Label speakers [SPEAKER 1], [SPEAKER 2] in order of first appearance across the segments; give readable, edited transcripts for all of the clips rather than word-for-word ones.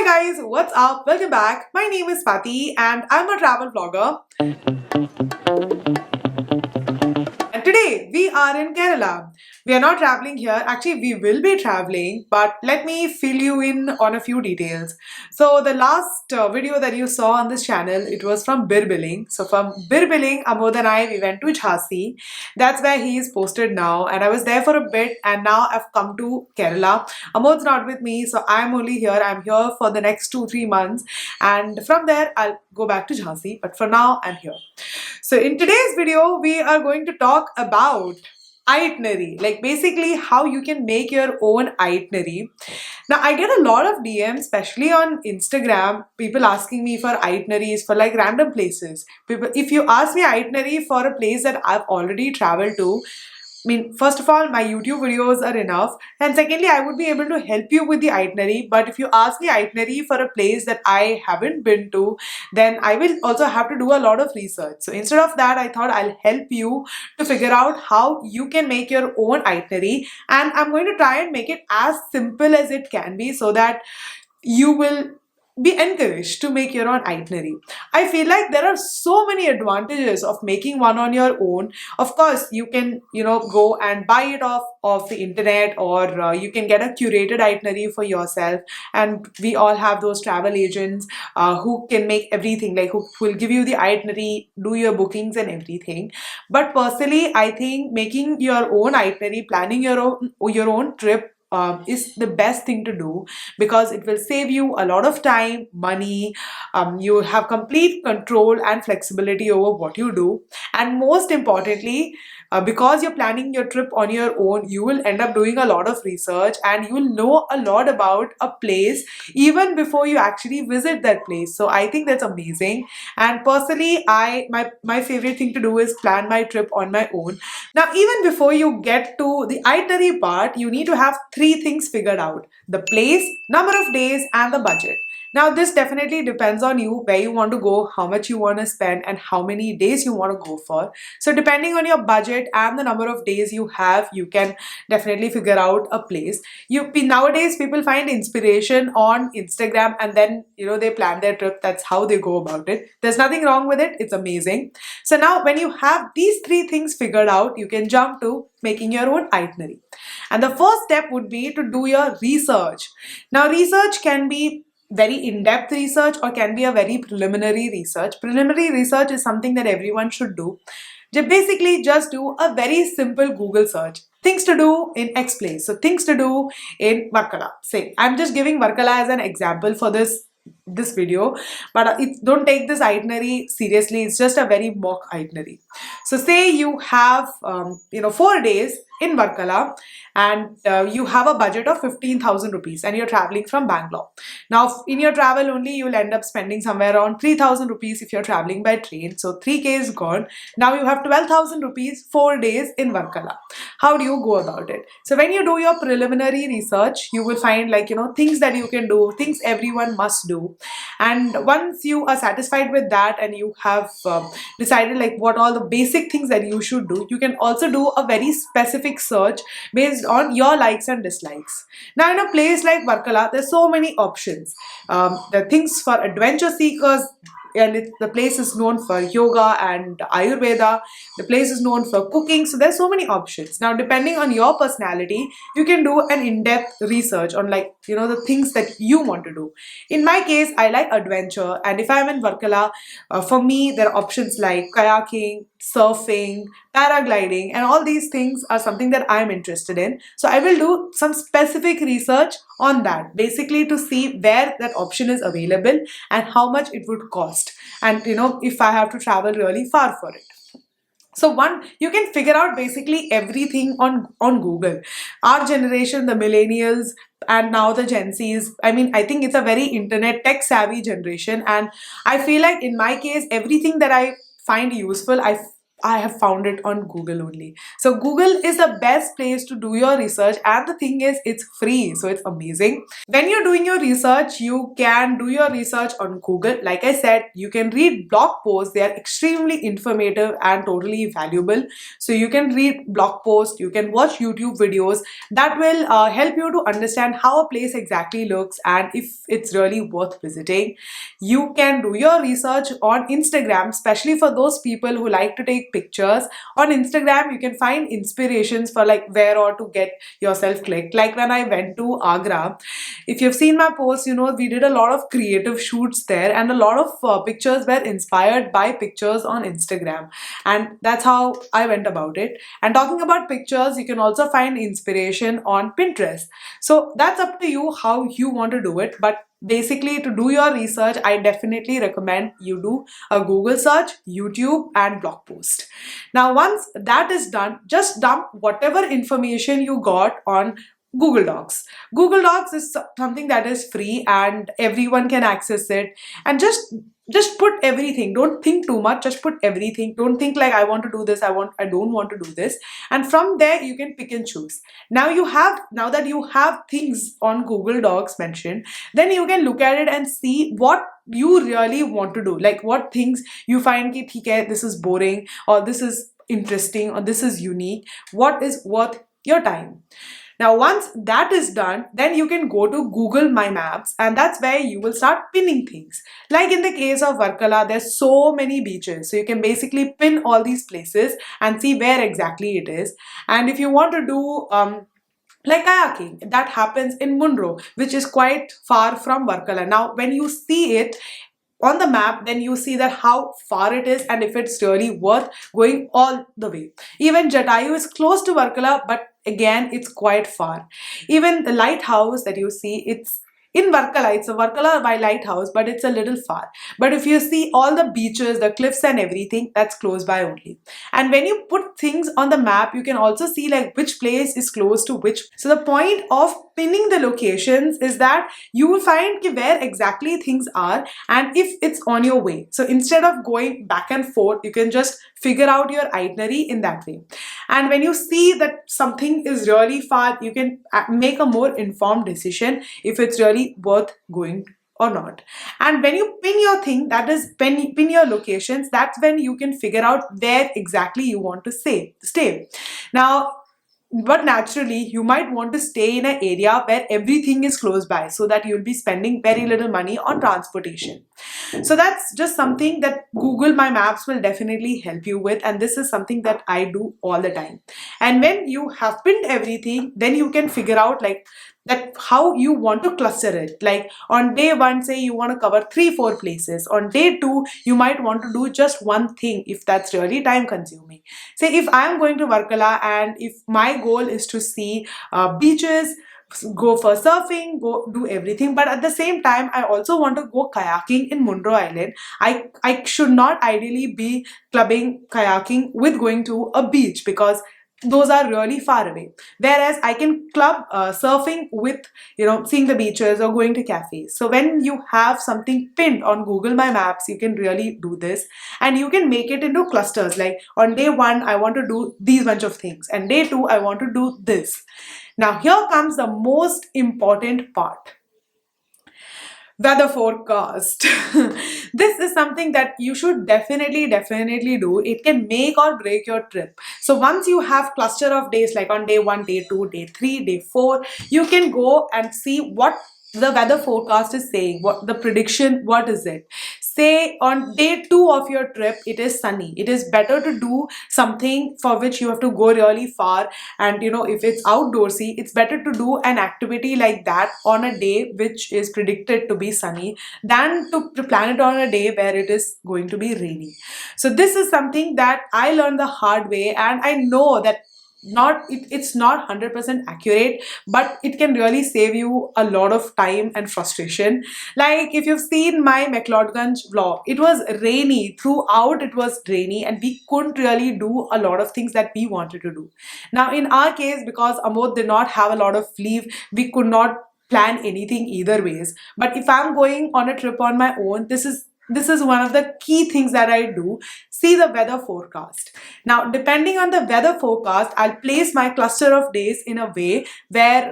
[SPEAKER 1] Hi guys, what's up? Welcome back. My name is Pati and I'm a travel vlogger. And today we are in Kerala. We are not traveling here. Actually, we will be traveling, but let me fill you in on a few details. So the last video that you saw on this channel, it was from Birbiling. So from Birbiling, Amod and I, we went to Jhansi. That's where he is posted now. And I was there for a bit and now I've come to Kerala. Amod's not with me, so I'm only here. I'm here for the next 2-3 months. And from there, I'll go back to Jhansi. But for now, I'm here. So in today's video, we are going to talk about itinerary, like basically how you can make your own itinerary. Now I get a lot of DMs, especially on Instagram, people asking me for itineraries for like random places. People, if you ask me itinerary for a place that I've already traveled to, I mean, first of all, my YouTube videos are enough. And secondly, I would be able to help you with the itinerary. But if you ask me itinerary for a place that I haven't been to, then I will also have to do a lot of research. So instead of that, I thought I'll help you to figure out how you can make your own itinerary. And I'm going to try and make it as simple as it can be so that you will be encouraged to make your own itinerary. I feel like there are so many advantages of making one on your own. Of course, you can, go and buy it off the internet, or you can get a curated itinerary for yourself. And we all have those travel agents who can make everything, like who will give you the itinerary, do your bookings and everything. But personally, I think making your own itinerary, planning your own trip is the best thing to do, because it will save you a lot of time, money. You have complete control and flexibility over what you do. And most importantly, because you're planning your trip on your own, you will end up doing a lot of research and you will know a lot about a place even before you actually visit that place. So I think that's amazing. And personally, my favorite thing to do is plan my trip on my own. Now, even before you get to the itinerary part, you need to have three things figured out: the place, number of days, and the budget. Now, this definitely depends on you, where you want to go, how much you want to spend, and how many days you want to go for. So, depending on your budget and the number of days you have, you can definitely figure out a place. Nowadays, people find inspiration on Instagram and then they plan their trip. That's how they go about it. There's nothing wrong with it. It's amazing. So now, when you have these three things figured out, you can jump to making your own itinerary. And the first step would be to do your research. Now, research can be very in-depth research or can be a very preliminary research. Preliminary research is something that everyone should do. Basically, just do a very simple Google search. Things to do in X place. So things to do in Varkala. Say, I'm just giving Varkala as an example for this video, but don't take this itinerary seriously. It's just a very mock itinerary. So say you have 4 days in Varkala, and you have a budget of 15,000 rupees and you're traveling from Bangalore. Now, in your travel only, you will end up spending somewhere around 3,000 rupees if you're traveling by train. So 3K is gone. Now you have 12,000 rupees, 4 days in Varkala. How do you go about it? So when you do your preliminary research, you will find things that you can do, things everyone must do. And once you are satisfied with that and you have decided like what all the basic things that you should do, you can also do a very specific search based on your likes and dislikes. Now, in a place like Varkala, there's so many options. There are things for adventure seekers, and the place is known for yoga and Ayurveda. The place is known for cooking. So there's so many options. Now, depending on your personality, you can do an in-depth research on the things that you want to do. In my case, I like adventure, and if I'm in Varkala, for me, there are options like kayaking, surfing, paragliding, and all these things are something that I'm interested in. So I will do some specific research on that, basically to see where that option is available and how much it would cost, and if I have to travel really far for it. So you can figure out basically everything on Google. Our generation, the millennials, and now the Gen Zs, I think it's a very internet tech savvy generation, and I feel like in my case, everything that I find useful, I have found it on Google only. So Google is the best place to do your research, and the thing is it's free, so it's amazing. When you're doing your research, you can do your research on Google. Like I said, you can read blog posts. They are extremely informative and totally valuable. So you can read blog posts, you can watch YouTube videos that will help you to understand how a place exactly looks and if it's really worth visiting. You can do your research on Instagram, especially for those people who like to take pictures. On Instagram, you can find inspirations for like where or to get yourself clicked. Like when I went to Agra, if you've seen my post, you know we did a lot of creative shoots there, and a lot of pictures were inspired by pictures on Instagram, and that's how I went about it. And talking about pictures, you can also find inspiration on Pinterest. So that's up to you how you want to do it, but basically, to do your research, I definitely recommend you do a Google search, YouTube, and blog post. Now, once that is done, just dump whatever information you got on Google Docs. Google Docs is something that is free and everyone can access it. And just put everything. Don't think too much. Just put everything. Don't think like I want to do this. I don't want to do this. And from there you can pick and choose. Now that you have things on Google Docs mentioned, then you can look at it and see what you really want to do. Like what things you find ki, theek hai, this is boring, or this is interesting, or this is unique. What is worth your time? Now, once that is done, then you can go to Google My Maps, and that's where you will start pinning things. Like in the case of Varkala, there's so many beaches. So you can basically pin all these places and see where exactly it is. And if you want to do like kayaking, that happens in Munro, which is quite far from Varkala. Now, when you see it on the map, then you see that how far it is and if it's really worth going all the way. Even Jatayu is close to Varkala, but again, it's quite far. Even the lighthouse that you see, it's in Varkala. It's a Varkala by lighthouse, but it's a little far. But if you see all the beaches, the cliffs and everything, that's close by only. And when you put things on the map, you can also see like which place is close to which. So the point of pinning the locations is that you will find where exactly things are and if it's on your way. So instead of going back and forth, you can just figure out your itinerary in that way. And when you see that something is really far, you can make a more informed decision if it's really worth going or not. And when you pin your thing, that is pin your locations, that's when you can figure out where exactly you want to stay. Now, but naturally, you might want to stay in an area where everything is close by so that you'll be spending very little money on transportation. So that's just something that Google My Maps will definitely help you with, and this is something that I do all the time. And when you have pinned everything, then you can figure out like that how you want to cluster it. Like on day one, say you want to cover 3-4 places. On day two, you might want to do just one thing if that's really time consuming. Say if I am going to Varkala and if my goal is to see beaches, go for surfing, go do everything, but at the same time I also want to go kayaking in Munro Island. I should not ideally be clubbing kayaking with going to a beach because those are really far away. Whereas I can club surfing with, seeing the beaches or going to cafes. So when you have something pinned on Google My Maps, you can really do this, and you can make it into clusters. Like on day one, I want to do these bunch of things, and day two, I want to do this. Now here comes the most important part. Weather forecast. This is something that you should definitely do. It can make or break your trip. So once you have cluster of days, like on day 1, day 2, day 3, day 4, you can go and see what the weather forecast is saying, what the prediction, what is it. Say on day 2 of your trip, it is sunny. It is better to do something for which you have to go really far, and if it's outdoorsy, it's better to do an activity like that on a day which is predicted to be sunny than to plan it on a day where it is going to be rainy. So this is something that I learned the hard way, and I know that it's not 100% accurate, but it can really save you a lot of time and frustration. Like if you've seen my McLeodganj vlog, it was rainy throughout. It was rainy and we couldn't really do a lot of things that we wanted to do. Now in our case, because Amod did not have a lot of leave, we could not plan anything either ways. But if I'm going on a trip on my own, this is this is one of the key things that I do. See the weather forecast. Now, depending on the weather forecast, I'll place my cluster of days in a way where,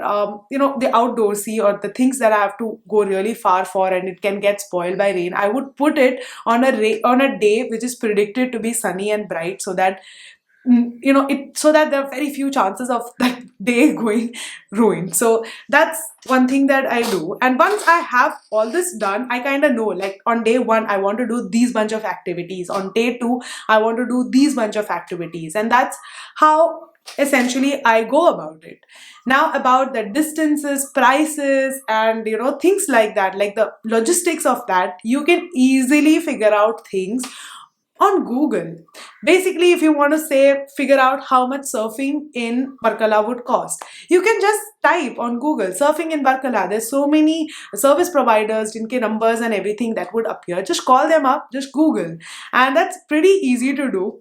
[SPEAKER 1] the outdoorsy or the things that I have to go really far for and it can get spoiled by rain, I would put it on on a day which is predicted to be sunny and bright, so that it so that there are very few chances of that day going ruined. So that's one thing that I do, and once I have all this done, I kind of know, like, on day one I want to do these bunch of activities, on day two I want to do these bunch of activities, and that's how essentially I go about it. Now, about the distances, prices, and things like that, like the logistics of that, you can easily figure out things on Google. Basically, if you want to say figure out how much surfing in Varkala would cost, you can just type on Google surfing in Varkala. There's so many service providers, jinke numbers and everything that would appear. Just call them up, just Google, and that's pretty easy to do.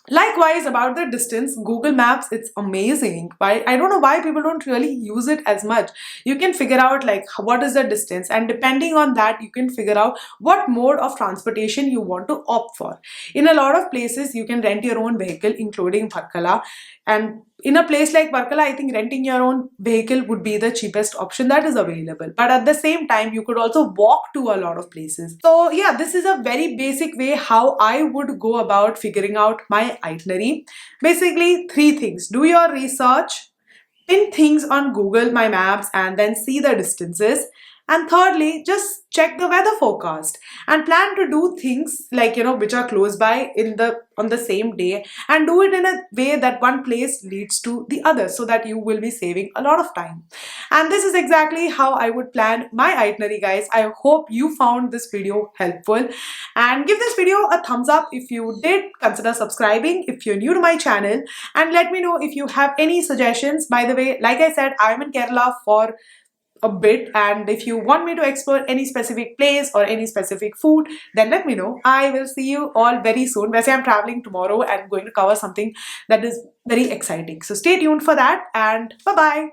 [SPEAKER 1] Likewise, about the distance, Google Maps, it's amazing. Why, I don't know why people don't really use it as much. You can figure out like what is the distance, and depending on that, you can figure out what mode of transportation you want to opt for. In a lot of places, you can rent your own vehicle, including Varkala, and in a place like Varkala, I think renting your own vehicle would be the cheapest option that is available. But at the same time, you could also walk to a lot of places. So yeah, this is a very basic way how I would go about figuring out my itinerary. Basically, three things. Do your research, pin things on Google My Maps, and then see the distances. And thirdly, just check the weather forecast and plan to do things like which are close by on the same day, and do it in a way that one place leads to the other, so that you will be saving a lot of time. And this is exactly how I would plan my itinerary, guys. I hope you found this video helpful, and give this video a thumbs up if you did. Consider subscribing if you're new to my channel, and let me know if you have any suggestions. By the way, like I said, I'm in Kerala for a bit, and if you want me to explore any specific place or any specific food, then let me know. I will see you all very soon. Basically, I'm traveling tomorrow and going to cover something that is very exciting, so stay tuned for that, and bye bye.